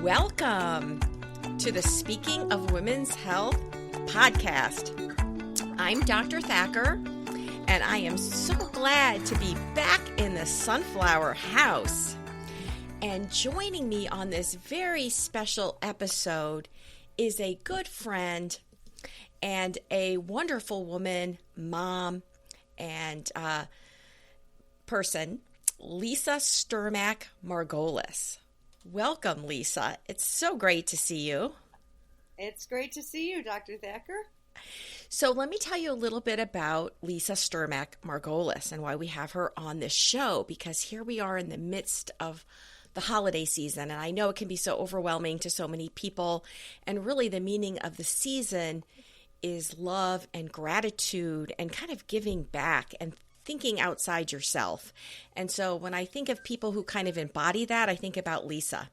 Welcome to the Speaking of Women's Health podcast. I'm Dr. Thacker, and I am so glad to be back in the Sunflower House. And joining me on this very special episode is a good friend and a wonderful woman, mom, and person, Lisa Strmac Margolis. Welcome, Lisa. It's so great to see you. It's great to see you, Dr. Thacker. So let me tell you a little bit about Lisa Strmac Margolis and why we have her on this show, because here we are in the midst of the holiday season, and I know it can be so overwhelming to so many people, and really the meaning of the season is love and gratitude and kind of giving back and thinking outside yourself. And so when I think of people who kind of embody that, I think about Lisa.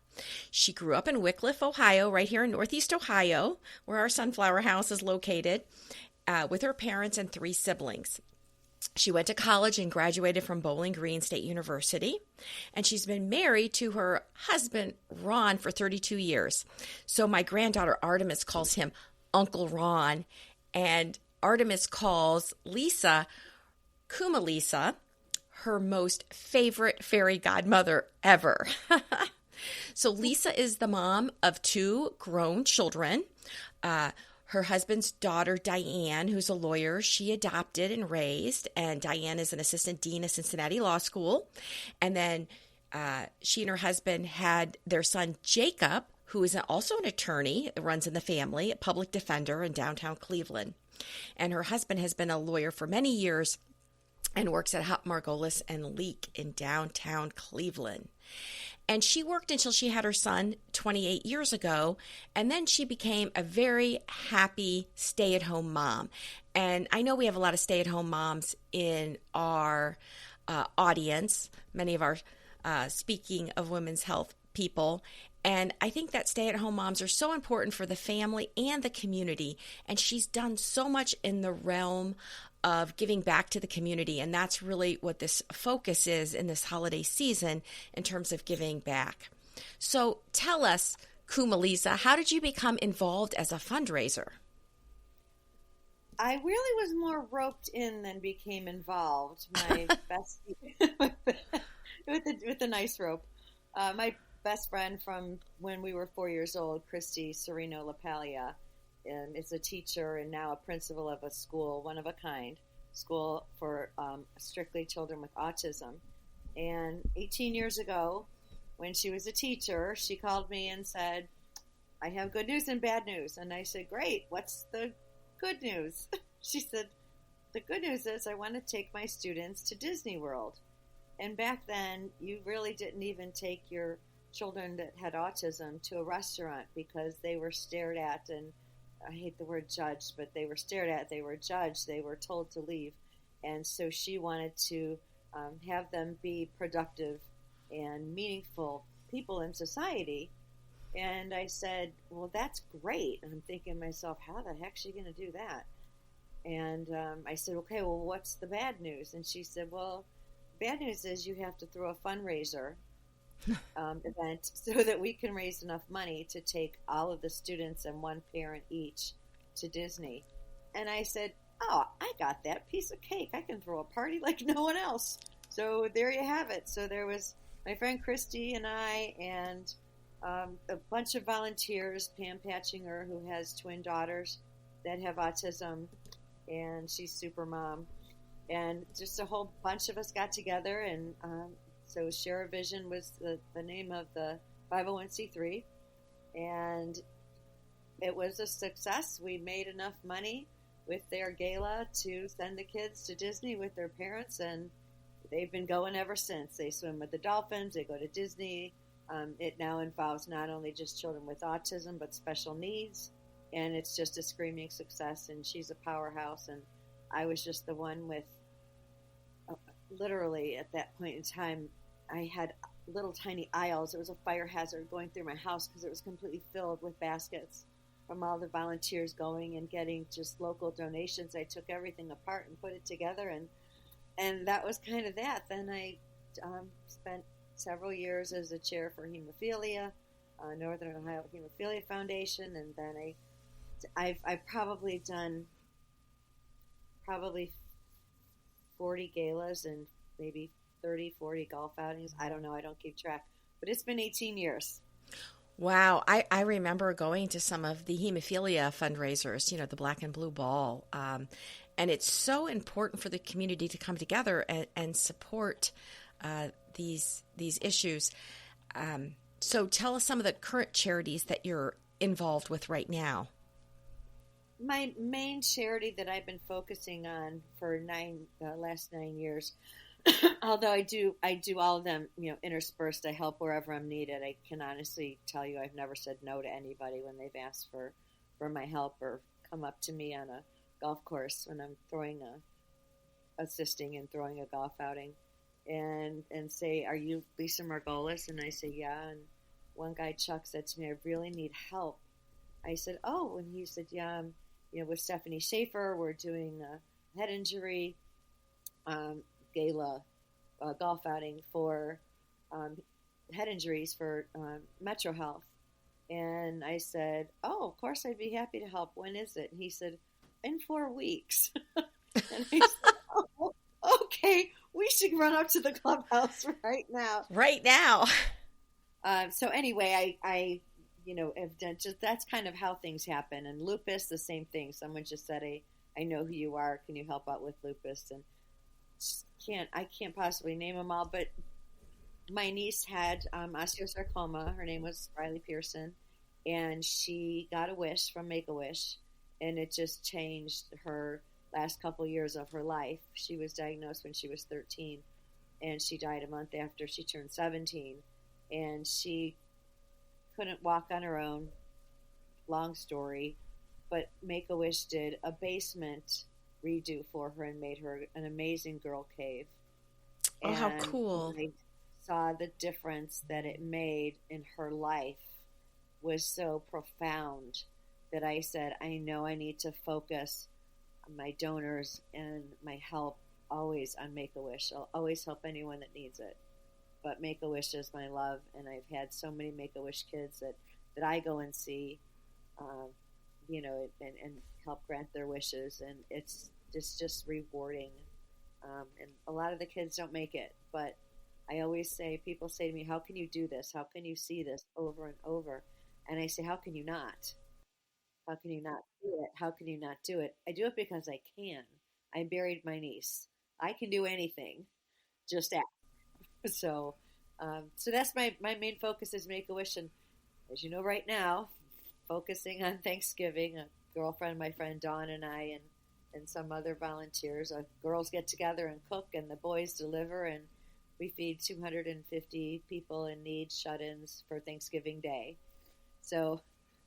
She grew up in Wickliffe, Ohio, right here in Northeast Ohio, where our Sunflower House is located, with her parents and 3 siblings. She went to college and graduated from Bowling Green State University, and she's been married to her husband, Ron, for 32 years. So my granddaughter, Artemis, calls him Uncle Ron, and Artemis calls Lisa Kumalisa her most favorite fairy godmother ever. So Lisa is the mom of 2 grown children. Her husband's daughter, Diane, who's a lawyer, she adopted and raised, and Diane is an assistant dean of Cincinnati Law School. And then she and her husband had their son, Jacob, who is also an attorney that runs in the family, a public defender in downtown Cleveland. And her husband has been a lawyer for many years and works at Hop Margolis and Leak in downtown Cleveland. And she worked until she had her son 28 years ago, and then she became a very happy stay-at-home mom. And I know we have a lot of stay-at-home moms in our audience, many of our Speaking of Women's Health people. And I think that stay-at-home moms are so important for the family and the community. And she's done so much in the realm of giving back to the community. And that's really what this focus is in this holiday season in terms of giving back. So tell us, Kumalisa, how did you become involved as a fundraiser? I really was more roped in than became involved. My with the nice rope. My best friend from when we were 4 years old, Christy Serino LaPaglia, is a teacher and now a principal of a school, one of a kind, school for strictly children with autism. And 18 years ago, when she was a teacher, she called me and said, I have good news and bad news. And I said, great, what's the good news? She said, the good news is I want to take my students to Disney World. And back then, you really didn't even take your children that had autism to a restaurant because they were stared at, and I hate the word judged, but they were stared at, they were judged, they were told to leave. And so she wanted to have them be productive and meaningful people in society. And I said, well, that's great. And I'm thinking to myself, how the heck is she going to do that? And I said, okay, well, what's the bad news? And she said, well, bad news is you have to throw a fundraiser event so that we can raise enough money to take all of the students and one parent each to Disney. And I said, oh, I got that piece of cake. I can throw a party like no one else. So there you have it. So there was my friend Christy and I and a bunch of volunteers, Pam Patchinger, who has twin daughters that have autism, and she's super mom. And just a whole bunch of us got together, and so Share a Vision was the name of the 501c3, and it was a success. We made enough money with their gala to send the kids to Disney with their parents, and they've been going ever since. They swim with the dolphins, they go to Disney. It now involves not only just children with autism, but special needs, and it's just a screaming success, and she's a powerhouse, and I was just the one with, literally at that point in time, I had little tiny aisles. There was a fire hazard going through my house because it was completely filled with baskets from all the volunteers going and getting just local donations. I took everything apart and put it together, and that was kind of that. Then I spent several years as a chair for hemophilia, Northern Ohio Hemophilia Foundation, and then I've probably done 40 galas and maybe 30, 40 golf outings. I don't know. I don't keep track, but it's been 18 years. Wow. I remember going to some of the hemophilia fundraisers, the Black and Blue Ball. And it's so important for the community to come together and support these issues. So tell us some of the current charities that you're involved with right now. My main charity that I've been focusing on for last 9 years, although I do all of them, interspersed. I help wherever I'm needed. I can honestly tell you I've never said no to anybody when they've asked for my help or come up to me on a golf course when I'm assisting and throwing a golf outing, and say, "Are you Lisa Margolis?" And I say, "Yeah." And one guy, Chuck, said to me, "I really need help." I said, "Oh," and he said, "Yeah, with Stephanie Schaefer, we're doing a head injury gala golf outing for head injuries for Metro Health." And I said, "Oh, of course, I'd be happy to help. When is it?" And he said, "In 4 weeks." And I said, "Oh, okay, we should run up to the clubhouse right now." Right now. So anyway, I have done that's kind of how things happen. And lupus, the same thing. Someone just said, I know who you are. Can you help out with lupus? And I can't possibly name them all, but my niece had osteosarcoma. Her name was Riley Pearson, and she got a wish from Make-A-Wish, and it just changed her last couple years of her life. She was diagnosed when she was 13, and she died a month after she turned 17, and she couldn't walk on her own. Long story, but Make-A-Wish did a basement redo for her and made her an amazing girl cave. Oh, and how cool. I saw the difference that it made in her life was so profound that I said, I know I need to focus on my donors and my help always on Make-A-Wish. I'll always help anyone that needs it. But Make-A-Wish is my love, and I've had so many Make-A-Wish kids that I go and see, and help grant their wishes, and it's just rewarding. And a lot of the kids don't make it, but I always say, people say to me, "How can you do this? How can you see this over and over?" And I say, "How can you not? How can you not do it? How can you not do it?" I do it because I can. I buried my niece. I can do anything. Just ask. So that's my main focus is Make-A-Wish. And as you know, right now, focusing on Thanksgiving, a girlfriend, my friend Dawn, and I, and some other volunteers, girls get together and cook, and the boys deliver, and we feed 250 people in need, shut-ins, for Thanksgiving Day. So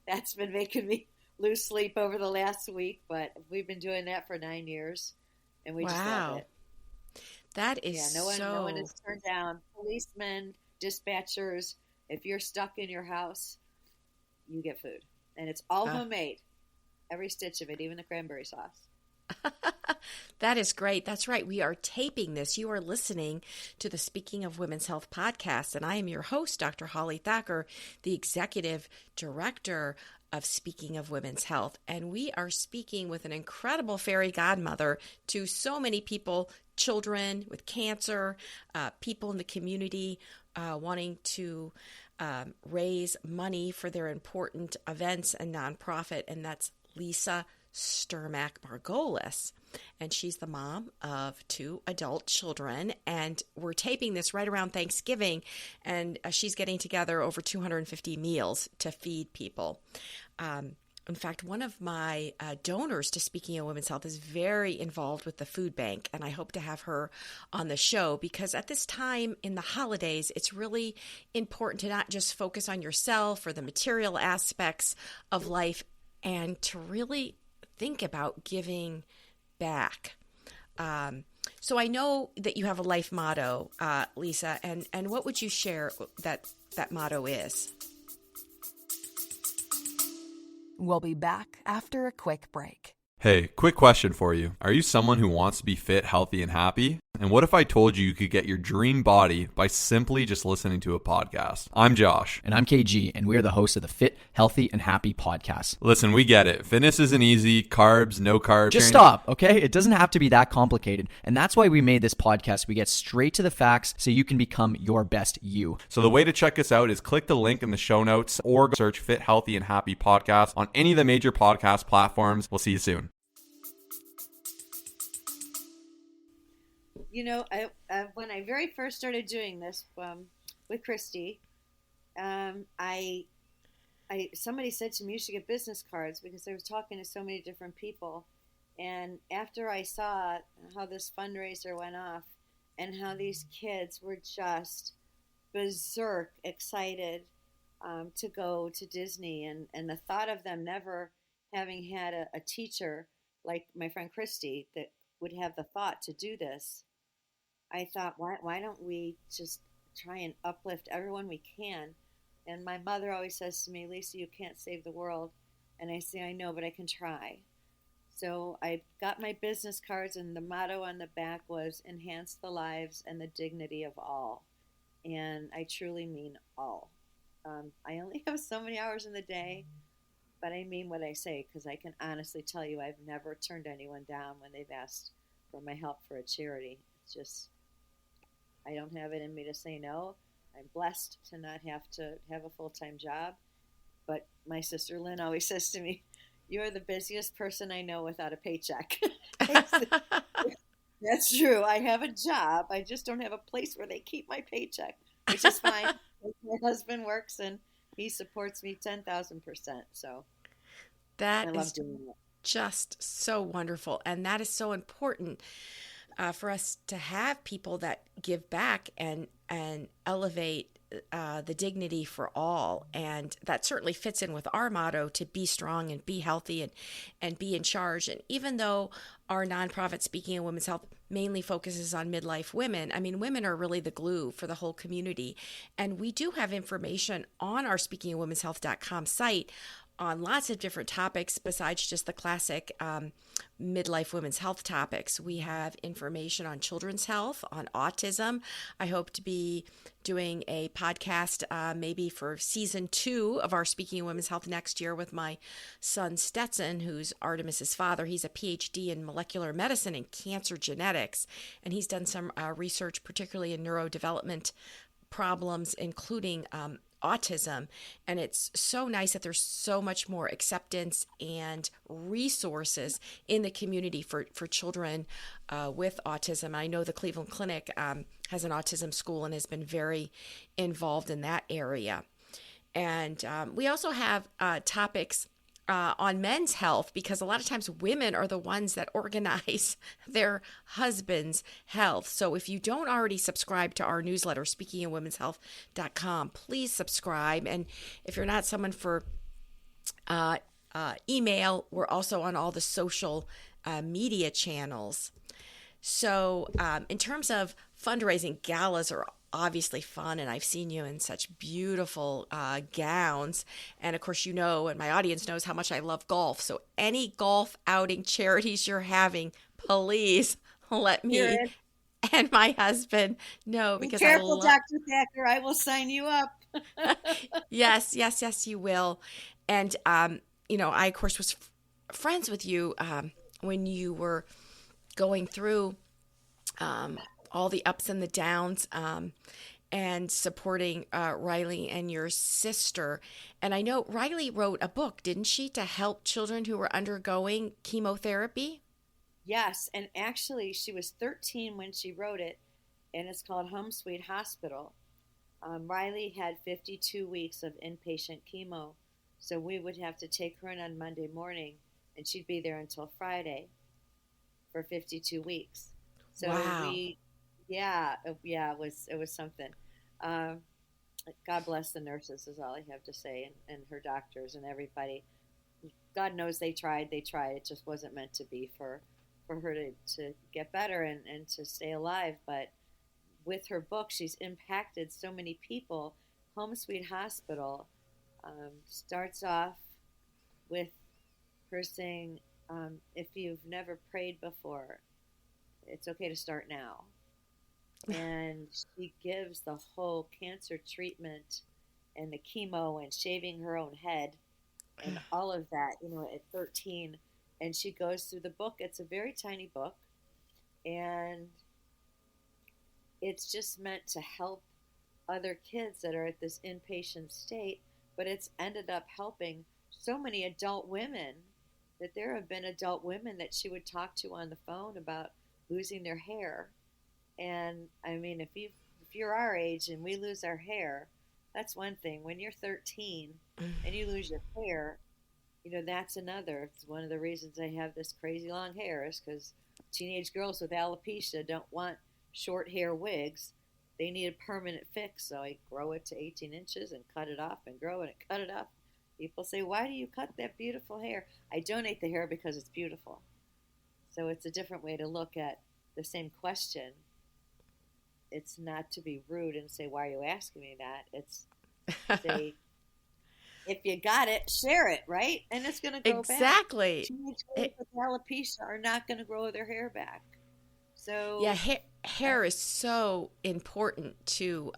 that's been making me lose sleep over the last week, but we've been doing that for 9 years, and we just love it. That is no one is turned down. Policemen, dispatchers, if you're stuck in your house, you get food. And it's all homemade. Every stitch of it, even the cranberry sauce. That is great. That's right. We are taping this. You are listening to the Speaking of Women's Health podcast, and I am your host, Dr. Holly Thacker, the Executive Director of Speaking of Women's Health. And we are speaking with an incredible fairy godmother to so many people, children with cancer, people in the community wanting to raise money for their important events and nonprofit, and that's Lisa Strmac Margolis. And she's the mom of 2 adult children, and we're taping this right around Thanksgiving, and she's getting together over 250 meals to feed people. In fact, one of my donors to Speaking of Women's Health is very involved with the food bank, and I hope to have her on the show because at this time in the holidays, it's really important to not just focus on yourself or the material aspects of life and to really think about giving back. So I know that you have a life motto, Lisa, and what would you share that motto is? We'll be back after a quick break. Hey, quick question for you. Are you someone who wants to be fit, healthy, and happy? And what if I told you could get your dream body by simply just listening to a podcast? I'm Josh. And I'm KG, and we're the hosts of the Fit, Healthy, and Happy podcast. Listen, we get it. Fitness isn't easy. Carbs, no carbs. Just stop, okay? It doesn't have to be that complicated. And that's why we made this podcast. We get straight to the facts so you can become your best you. So the way to check us out is click the link in the show notes or search Fit, Healthy, and Happy podcast on any of the major podcast platforms. We'll see you soon. You know, when I very first started doing this with Christy, somebody said to me, you should get business cards, because I was talking to so many different people. And after I saw how this fundraiser went off and how these kids were just berserk excited to go to Disney, and the thought of them never having had a teacher like my friend Christy that would have the thought to do this, I thought, why don't we just try and uplift everyone we can? And my mother always says to me, Lisa, you can't save the world. And I say, I know, but I can try. So I got my business cards, and the motto on the back was, enhance the lives and the dignity of all. And I truly mean all. I only have so many hours in the day, but I mean what I say, because I can honestly tell you I've never turned anyone down when they've asked for my help for a charity. It's just, I don't have it in me to say no. I'm blessed to not have to have a full-time job. But my sister Lynn always says to me, you're the busiest person I know without a paycheck. That's true. I have a job. I just don't have a place where they keep my paycheck, which is fine. My husband works and he supports me 10,000%. So that I love is doing it. Just so wonderful. And that is so important for us to have people that give back and elevate the dignity for all. And that certainly fits in with our motto to be strong and be healthy and be in charge. And even though our nonprofit Speaking of Women's Health mainly focuses on midlife women, I mean, women are really the glue for the whole community. And we do have information on our speakingofwomenshealth.com site on lots of different topics besides just the classic midlife women's health topics. We have information on children's health, on autism. I hope to be doing a podcast maybe for season 2 of our Speaking of Women's Health next year with my son Stetson, who's Artemis's father. He's a PhD in molecular medicine and cancer genetics, and he's done some research, particularly in neurodevelopment problems, including autism. And it's so nice that there's so much more acceptance and resources in the community for children with autism. I know the Cleveland Clinic has an autism school and has been very involved in that area. And we also have topics on men's health, because a lot of times women are the ones that organize their husband's health. So if you don't already subscribe to our newsletter, speakingofwomenshealth.com, please subscribe. And if you're not someone for email, we're also on all the social media channels. So in terms of fundraising, galas are obviously fun, and I've seen you in such beautiful gowns. And of course, you know, and my audience knows how much I love golf. So any golf outing charities you're having, please let me and my husband know, because Be careful, Dr. Thacker. I will sign you up. Yes, you will. And you know, I of course was friends with you when you were going through all the ups and the downs, and supporting Riley and your sister. And I know Riley wrote a book, didn't she, to help children who were undergoing chemotherapy? Yes, and actually she was 13 when she wrote it, and it's called Home Sweet Hospital. Riley had 52 weeks of inpatient chemo, so we would have to take her in on Monday morning, and she'd be there until Friday for 52 weeks. So wow. it was something. God bless the nurses is all I have to say, and her doctors and everybody. God knows they tried. It just wasn't meant to be for her to get better and to stay alive. But with her book, she's impacted so many people. Home Sweet Hospital starts off with her saying, if you've never prayed before, it's okay to start now. and she gives the whole cancer treatment and the chemo and shaving her own head and all of that, at 13. And she goes through the book. It's a very tiny book, and it's just meant to help other kids that are at this inpatient state, but it's ended up helping so many adult women that there have been adult women that she would talk to on the phone about losing their hair. And I mean, if you're our age and we lose our hair, that's one thing. When you're 13 and you lose your hair, that's another. It's one of the reasons I have this crazy long hair is because teenage girls with alopecia don't want short hair wigs. They need a permanent fix, so I grow it to 18 inches and cut it off and grow it and cut it off. People say, why do you cut that beautiful hair? I donate the hair because it's beautiful. So it's a different way to look at the same question. It's not to be rude and say, why are you asking me that? It's say, if you got it, share it, right? And it's going to grow back. Exactly. Teenage girls with alopecia are not going to grow their hair back. So yeah, hair is so important to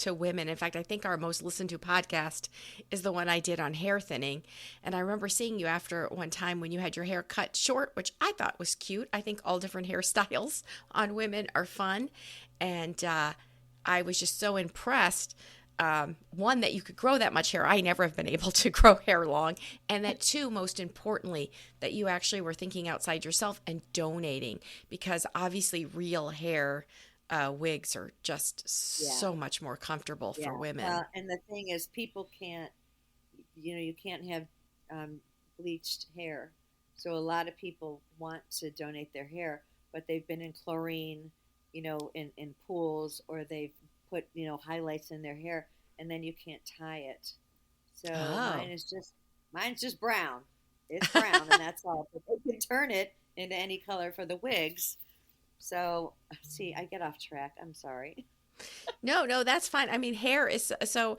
women. In fact, I think our most listened to podcast is the one I did on hair thinning. And I remember seeing you after one time when you had your hair cut short, which I thought was cute. I think all different hairstyles on women are fun. And I was just so impressed. One, that you could grow that much hair. I never have been able to grow hair long. And that two, most importantly, that you actually were thinking outside yourself and donating, because obviously real hair wigs are just so much more comfortable for women. And the thing is, people can't, you can't have bleached hair. So a lot of people want to donate their hair, but they've been in chlorine, in pools, or they've put, highlights in their hair, and then you can't tie it. So mine's just brown. It's brown, and that's all. But they can turn it into any color for the wigs. So, see, I get off track. I'm sorry. No, that's fine. I mean, hair is so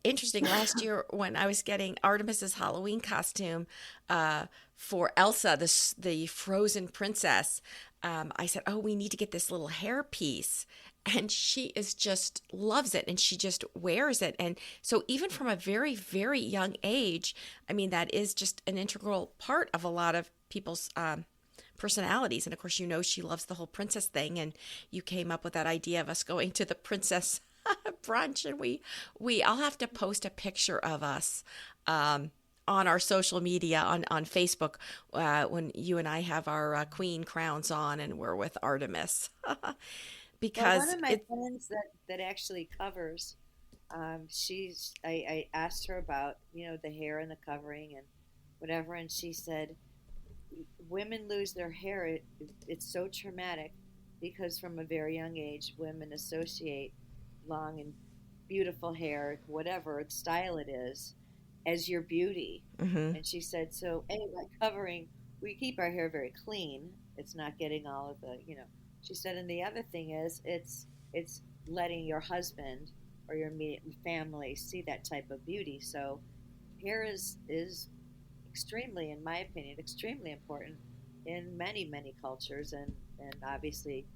interesting. Last year when I was getting Artemis's Halloween costume for Elsa, the frozen princess, I said, oh, we need to get this little hair piece. And she just loves it, and she just wears it. And so even from a very, very young age, I mean, that is just an integral part of a lot of people's personalities. And of course, she loves the whole princess thing. And you came up with that idea of us going to the princess brunch. And I'll have to post a picture of us on our social media, on Facebook, when you and I have our queen crowns on and we're with Artemis. Because one of my friends that actually covers, I asked her about, the hair and the covering and whatever, and she said, women lose their hair. It's so traumatic because from a very young age, women associate long and beautiful hair, whatever style it is, as your beauty. Mm-hmm. And she said, so anyway, covering, we keep our hair very clean. It's not getting all of the, She said, and the other thing is, it's letting your husband or your immediate family see that type of beauty. So hair is extremely, in my opinion, extremely important in many, many cultures, and obviously,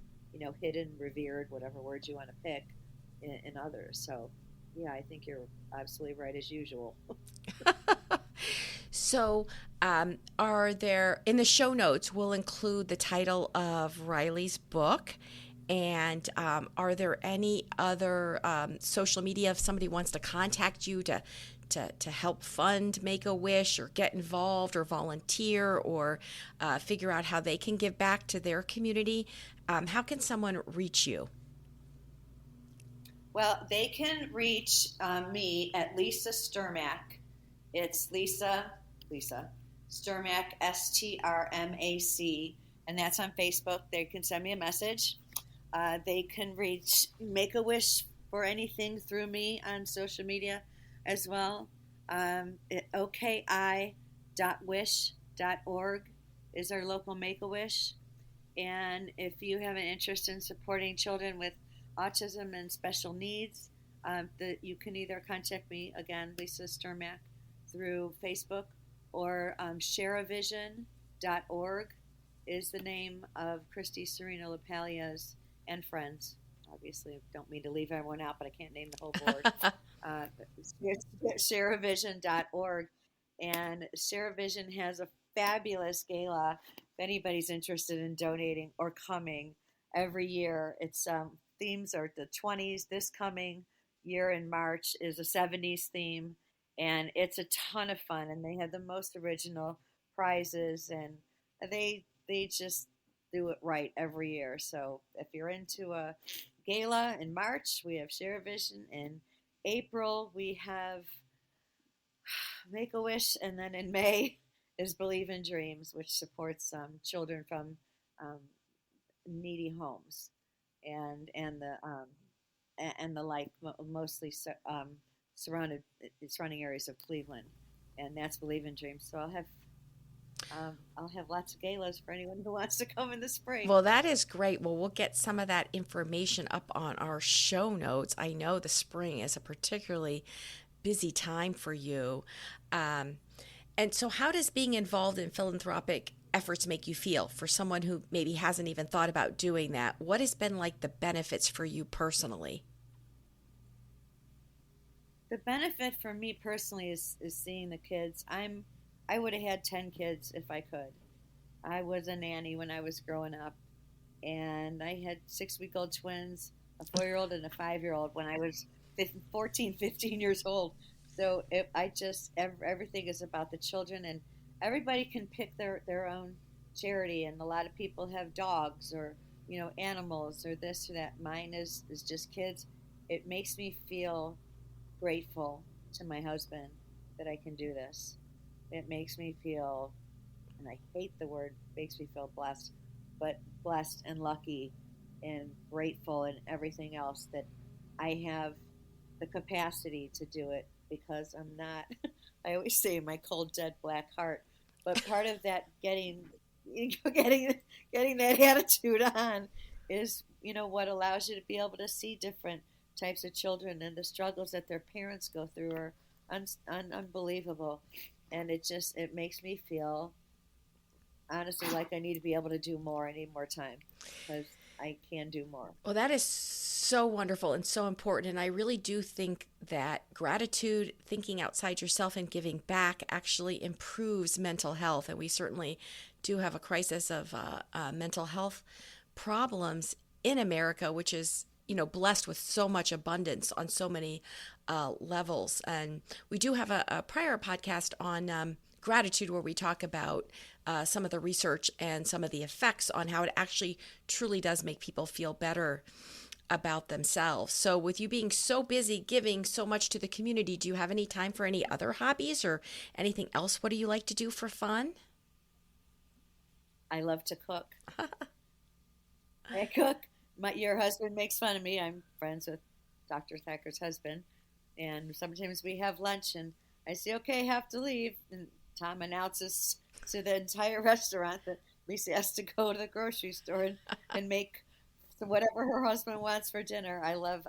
hidden, revered, whatever word you want to pick, in others. So, yeah, I think you're absolutely right as usual. So, are there, in the show notes, we'll include the title of Riley's book. And are there any other social media if somebody wants to contact you to help fund Make-A-Wish or get involved or volunteer or figure out how they can give back to their community? How can someone reach you? Well, they can reach me at Lisa Strmac. It's Lisa Strmac, STRMAC, and that's on Facebook. They can send me a message. They can reach Make-A-Wish for anything through me on social media as well. oki.wish.org is our local Make-A-Wish. And if you have an interest in supporting children with autism and special needs, you can either contact me, again, Lisa Strmac, through Facebook, or shareavision.org is the name of Christy Serino LaPaglia's and friends. Obviously, don't mean to leave everyone out, but I can't name the whole board. ShareAvision.org. And ShareAvision has a fabulous gala. If anybody's interested in donating or coming every year, its themes are the 20s. This coming year in March is a 70s theme, and it's a ton of fun. And they have the most original prizes, and they just do it right every year. So if you're into a gala in March, we have ShareAvision. In April, we have Make-A-Wish, and then in May is Believe in Dreams, which supports children from needy homes and the like, mostly surrounding areas of Cleveland, and that's Believe in Dreams. So I'll have lots of galas for anyone who wants to come in the spring. Well, that is great. Well, we'll get some of that information up on our show notes. I know the spring is a particularly busy time for you. And so how does being involved in philanthropic efforts make you feel for someone who maybe hasn't even thought about doing that? What has been like the benefits for you personally? The benefit for me personally is seeing the kids. I would have had 10 kids if I could. I was a nanny when I was growing up, and I had 6-week-old twins, a 4-year-old and a 5-year-old when I was 15 years old. So everything is about the children, and everybody can pick their own charity, and a lot of people have dogs or animals or this or that. Mine is just kids. It makes me feel grateful to my husband that I can do this. It makes me feel, and I hate the word, makes me feel blessed, but blessed and lucky and grateful and everything else that I have the capacity to do it, because I'm not, I always say my cold, dead black heart, but part of that getting that attitude on is, what allows you to be able to see different types of children, and the struggles that their parents go through are unbelievable. And it makes me feel, honestly, like I need to be able to do more. I need more time, because I can do more. Well, that is so wonderful and so important. And I really do think that gratitude, thinking outside yourself and giving back actually improves mental health. And we certainly do have a crisis of mental health problems in America, which is blessed with so much abundance on so many levels. And we do have a prior podcast on gratitude where we talk about some of the research and some of the effects on how it actually truly does make people feel better about themselves. So with you being so busy giving so much to the community, do you have any time for any other hobbies or anything else? What do you like to do for fun? I love to cook. I cook. Your husband makes fun of me. I'm friends with Dr. Thacker's husband, and sometimes we have lunch, and I say, okay, I have to leave, and Tom announces to the entire restaurant that Lisa has to go to the grocery store and make whatever her husband wants for dinner. I love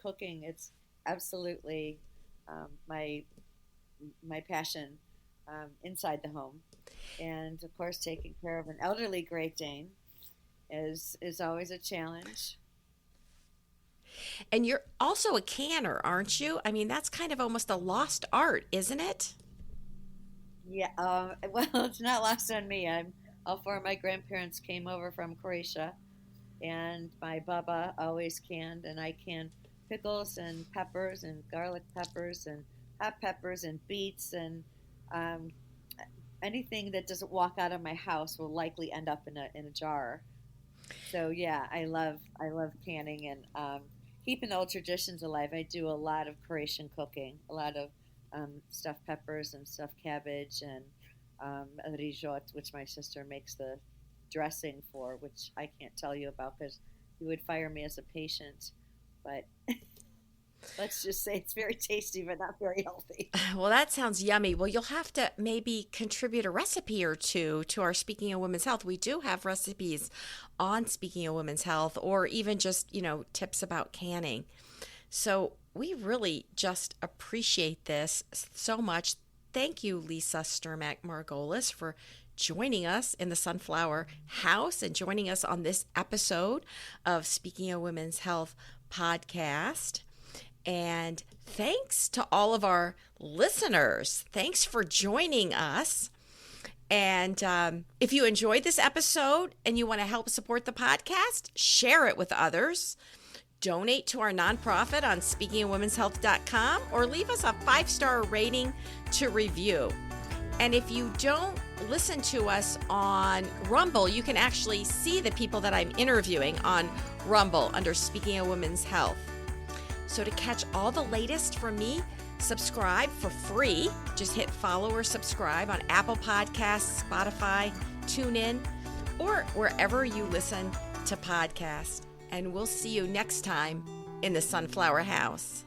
cooking. It's absolutely my passion inside the home, and of course, taking care of an elderly Great Dane is always a challenge. And you're also a canner, aren't you? I mean, that's kind of almost a lost art, isn't it? Yeah, well, it's not lost on me. All 4 of my grandparents came over from Croatia, and my baba always canned, and I can pickles and peppers and garlic peppers and hot peppers and beets, and anything that doesn't walk out of my house will likely end up in a jar. So yeah, I love canning and keeping the old traditions alive. I do a lot of Croatian cooking, a lot of stuffed peppers and stuffed cabbage, and risotto, which my sister makes the dressing for, which I can't tell you about because you would fire me as a patient. But let's just say it's very tasty, but not very healthy. Well, that sounds yummy. Well, you'll have to maybe contribute a recipe or two to our Speaking of Women's Health. We do have recipes on Speaking of Women's Health, or even just, tips about canning. So we really just appreciate this so much. Thank you, Lisa Strmac Margolis, for joining us in the Sunflower House and joining us on this episode of Speaking of Women's Health podcast. And thanks to all of our listeners. Thanks for joining us. And if you enjoyed this episode and you want to help support the podcast, share it with others. Donate to our nonprofit on speakingofwomenshealth.com or leave us a 5-star rating to review. And if you don't listen to us on Rumble, you can actually see the people that I'm interviewing on Rumble under Speaking of Women's Health. So to catch all the latest from me, subscribe for free. Just hit follow or subscribe on Apple Podcasts, Spotify, TuneIn, or wherever you listen to podcasts. And we'll see you next time in the Sunflower House.